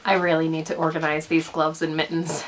I really need to organize these gloves and mittens.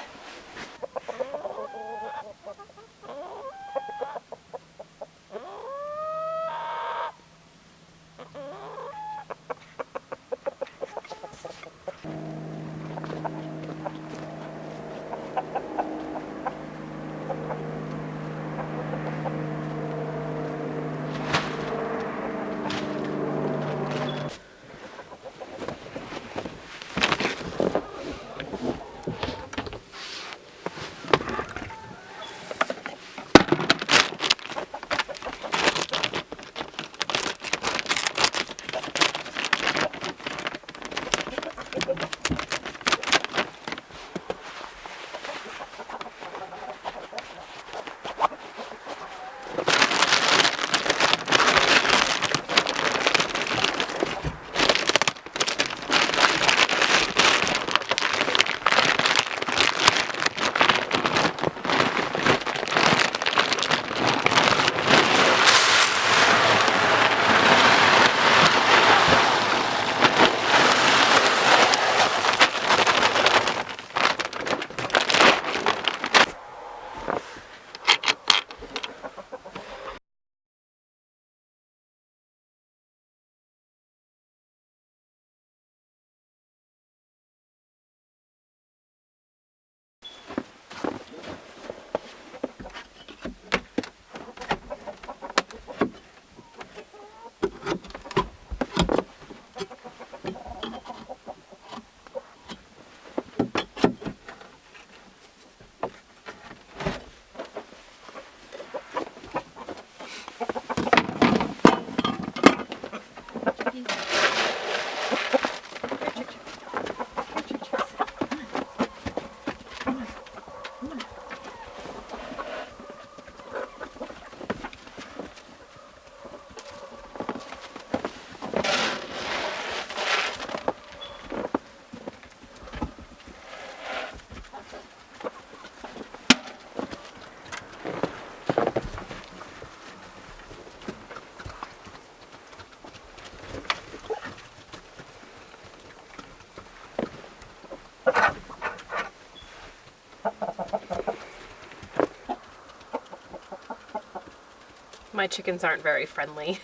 My chickens aren't very friendly.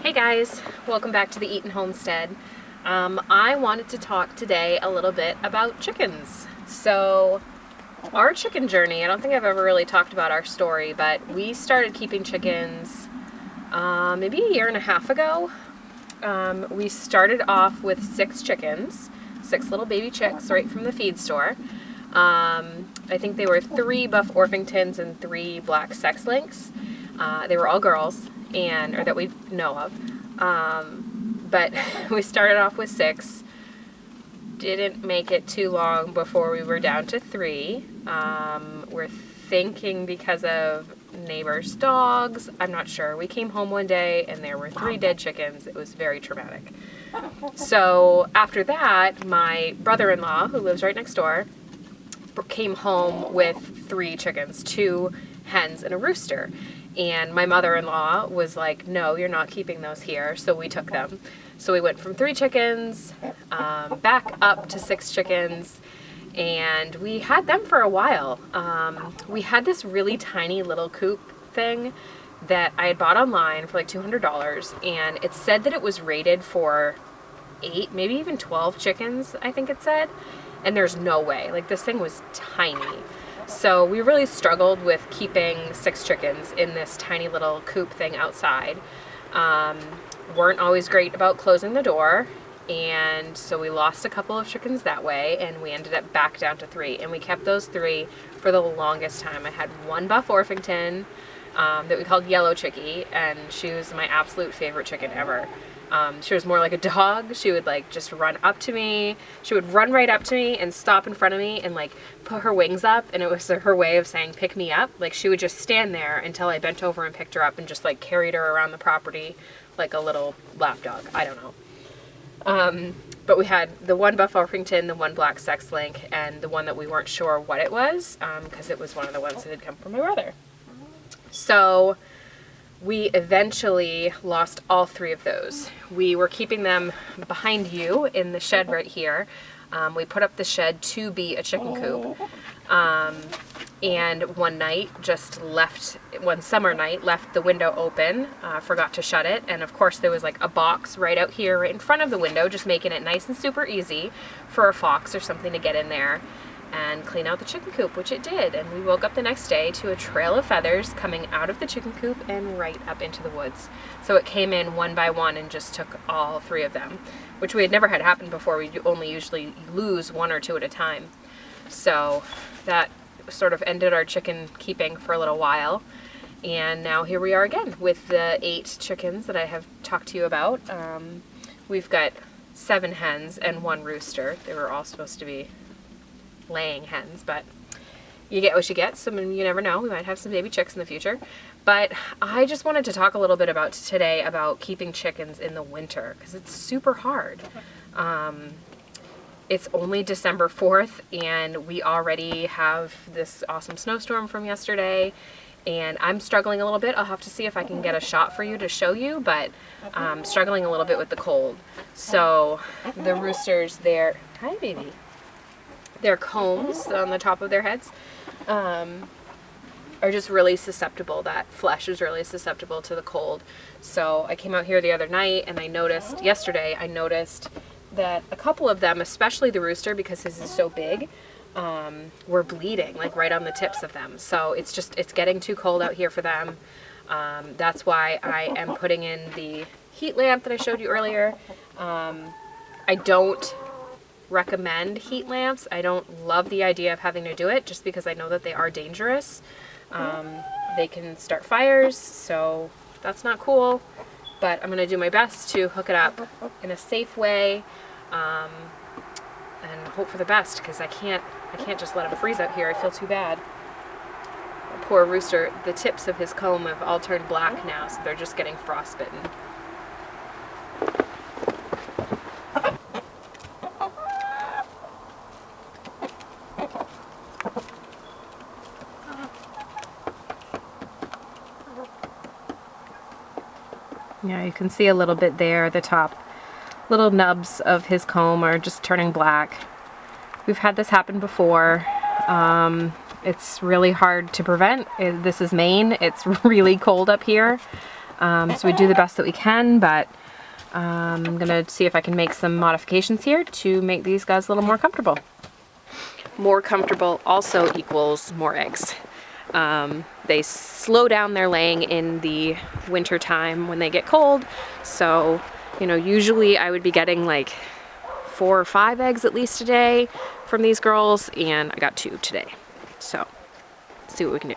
Hey guys, welcome back to the Eaton Homestead. I wanted to talk today a little bit about chickens. So our chicken journey, I don't think I've ever really talked about our story, but we started keeping chickens maybe a year and a half ago. We started off with 6 chickens, 6 little baby chicks right from the feed store. I think they were 3 buff Orpingtons and 3 black sex links. They were all girls, or that we know of. But we started off with 6. Didn't make it too long before we were down to 3. We're thinking because of neighbors' dogs. I'm not sure. We came home one day and there were 3 dead chickens. It was very traumatic. So after that, my brother-in-law, who lives right next door, came home with 3 chickens, 2 hens and a rooster. And my mother-in-law was like, no, you're not keeping those here. So we took them. So we went from 3 chickens back up to 6 chickens, and we had them for a while. We had this really tiny little coop thing that I had bought online for like $200, and it said that it was rated for 8, maybe even 12 chickens, I think it said. And there's no way. Like, this thing was tiny. So we really struggled with keeping 6 chickens in this tiny little coop thing outside. Weren't always great about closing the door, and so we lost a couple of chickens that way, and we ended up back down to 3, and we kept those 3 for the longest time. I had 1 buff Orpington that we called Yellow Chickie, and she was my absolute favorite chicken ever. She was more like a dog. She would like just run up to me. She would run right up to me and stop in front of me and like put her wings up, and it was her way of saying pick me up. Like, she would just stand there until I bent over and picked her up and just like carried her around the property like a little lap dog. I don't know. But we had the 1 buff Orpington, the 1 black sex link, and the one that we weren't sure what it was, because it was one of the ones that had come from my brother. So we eventually lost all 3 of those. We were keeping them behind you in the shed right here. We put up the shed to be a chicken coop. And one summer night, left the window open, forgot to shut it. And of course there was like a box right out here, right in front of the window, just making it nice and super easy for a fox or something to get in there and clean out the chicken coop, which it did. And we woke up the next day to a trail of feathers coming out of the chicken coop and right up into the woods. So it came in one by one and just took all 3 of them, which we had never had happen before. We only usually lose 1 or 2 at a time. So that sort of ended our chicken keeping for a little while. And now here we are again with the 8 chickens that I have talked to you about. We've got 7 hens and 1 rooster. They were all supposed to be laying hens, but you get what you get. So you never know, we might have some baby chicks in the future. But I just wanted to talk a little bit about today about keeping chickens in the winter, because it's super hard. It's only December 4th and we already have this awesome snowstorm from yesterday, and I'm struggling a little bit. I'll have to see if I can get a shot for you to show you, but I'm struggling a little bit with the cold. So the roosters, hi baby, their combs on the top of their heads are just really susceptible. That flesh is really susceptible to the cold. So I came out here the other night and I noticed that a couple of them, especially the rooster because his is so big, were bleeding like right on the tips of them. So it's getting too cold out here for them. That's why I am putting in the heat lamp that I showed you earlier. I don't recommend heat lamps. I don't love the idea of having to do it just because I know that they are dangerous. They can start fires, so that's not cool, but I'm gonna do my best to hook it up in a safe way, and hope for the best, because I can't just let him freeze out here. I feel too bad. The poor rooster, the tips of his comb have all turned black now, so they're just getting frostbitten. Yeah, you can see a little bit there, the top little nubs of his comb are just turning black. We've had this happen before. It's really hard to prevent. This is Maine. It's really cold up here. So we do the best that we can, but I'm gonna see if I can make some modifications here to make these guys a little more comfortable. More comfortable also equals more eggs. They slow down their laying in the winter time when they get cold. So, usually I would be getting like 4 or 5 eggs at least a day from these girls, and I got 2 today. So, let's see what we can do.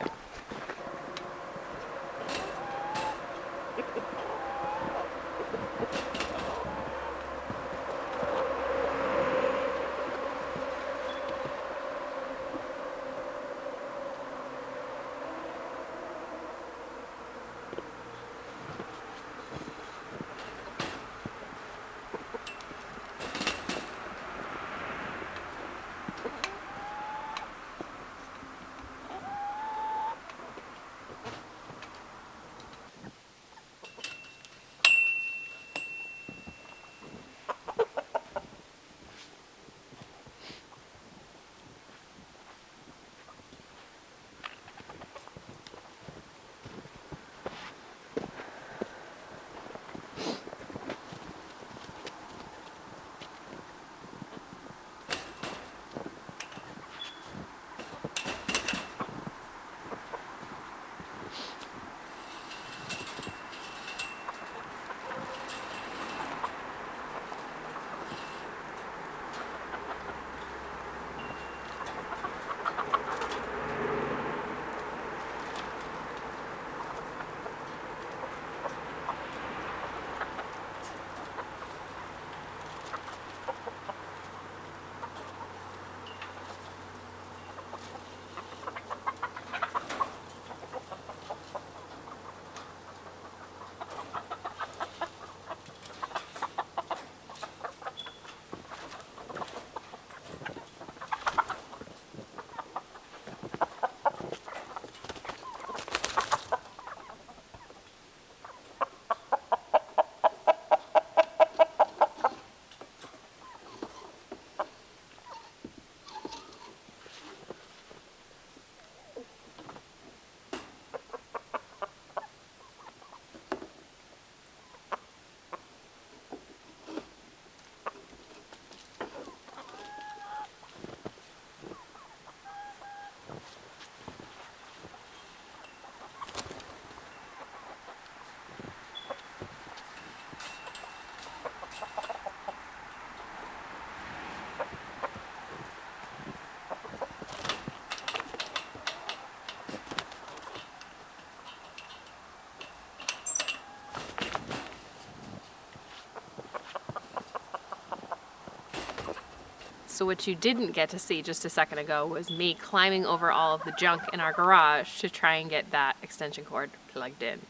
So what you didn't get to see just a second ago was me climbing over all of the junk in our garage to try and get that extension cord plugged in.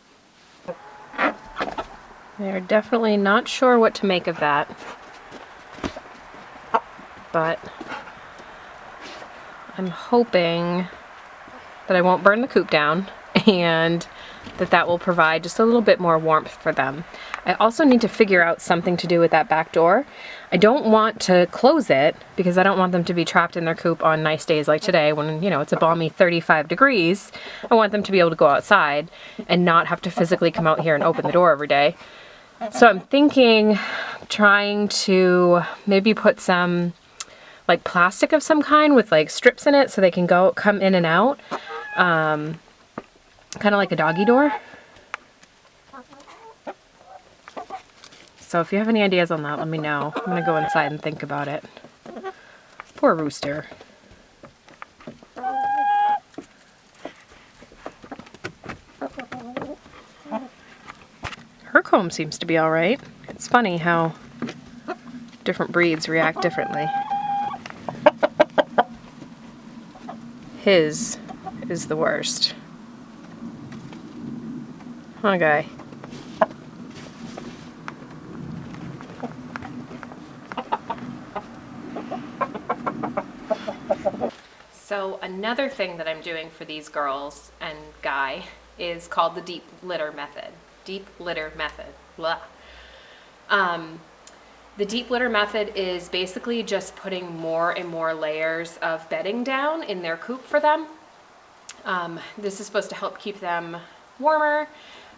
They're definitely not sure what to make of that, but I'm hoping that I won't burn the coop down and that will provide just a little bit more warmth for them. I also need to figure out something to do with that back door. I don't want to close it because I don't want them to be trapped in their coop on nice days like today when, you know, it's a balmy 35 degrees. I want them to be able to go outside and not have to physically come out here and open the door every day. So I'm thinking trying to maybe put some like plastic of some kind with like strips in it so they can come in and out. Kind of like a doggy door. So if you have any ideas on that, let me know. I'm gonna go inside and think about it. Poor rooster. Her comb seems to be all right. It's funny how different breeds react differently. His is the worst. Okay. So another thing that I'm doing for these girls and guy is called the deep litter method. Deep litter method. Blah. The deep litter method is basically just putting more and more layers of bedding down in their coop for them. This is supposed to help keep them warmer.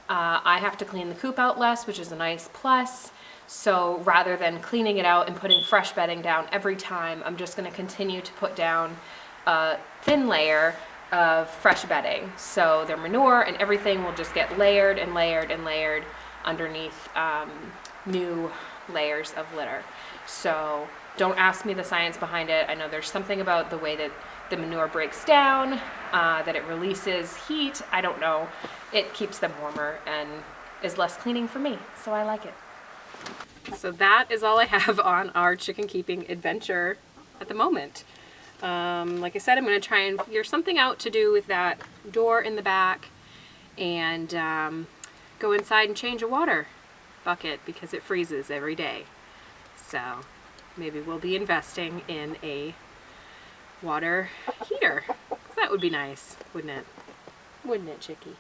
I have to clean the coop out less, which is a nice plus. So rather than cleaning it out and putting fresh bedding down every time, I'm just going to continue to put down a thin layer of fresh bedding. So their manure and everything will just get layered and layered and layered underneath new layers of litter. So don't ask me the science behind it. I know there's something about the way that the manure breaks down, that it releases heat. I don't know. It keeps them warmer and is less cleaning for me, so I like it. So that is all I have on our chicken keeping adventure at the moment. Like I said, I'm going to try and figure something out to do with that door in the back and go inside and change a water bucket because it freezes every day. So maybe we'll be investing in a water heater. That would be nice, wouldn't it? Wouldn't it, Chickie?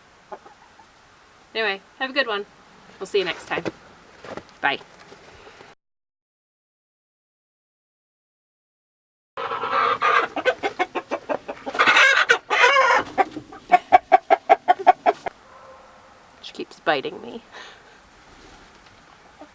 Anyway, have a good one. We'll see you next time. Bye. She keeps biting me.